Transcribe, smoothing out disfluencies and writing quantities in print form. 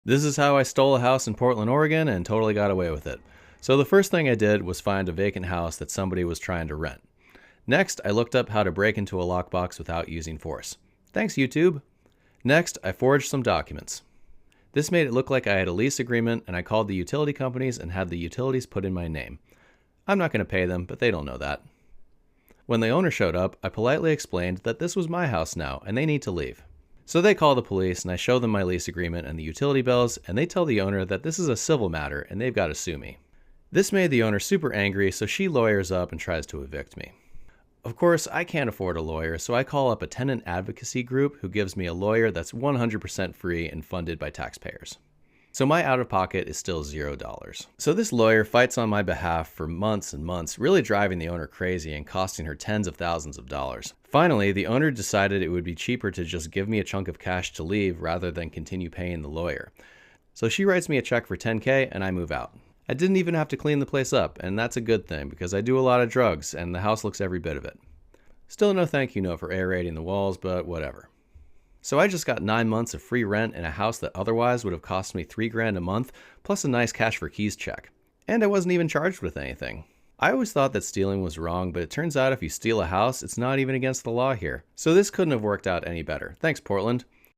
This is how I stole a house in Portland, Oregon and totally got away with it. So the first thing I did was find a vacant house that somebody was trying to rent. Next, I looked up how to break into a lockbox without using force. Thanks, YouTube. Next, I forged some documents. This made it look like I had a lease agreement, and I called the utility companies and had the utilities put in my name. I'm not going to pay them, but they don't know that. When the owner showed up, I politely explained that this was my house now and they need to leave. So they call the police and I show them my lease agreement and the utility bills, and they tell the owner that this is a civil matter and they've got to sue me. This made the owner super angry, so she lawyers up and tries to evict me. Of course, I can't afford a lawyer, so I call up a tenant advocacy group who gives me a lawyer that's 100% free and funded by taxpayers. So my out-of-pocket is still $0. So this lawyer fights on my behalf for months and months, really driving the owner crazy and costing her tens of thousands of dollars. Finally, the owner decided it would be cheaper to just give me a chunk of cash to leave rather than continue paying the lawyer. So she writes me a check for $10K and I move out. I didn't even have to clean the place up, and that's a good thing because I do a lot of drugs and the house looks every bit of it. Still no thank you note for aerating the walls, but whatever. So I just got 9 months of free rent in a house that otherwise would have cost me $3,000 a month, plus a nice cash for keys check. And I wasn't even charged with anything. I always thought that stealing was wrong, but it turns out if you steal a house, it's not even against the law here. So this couldn't have worked out any better. Thanks, Portland.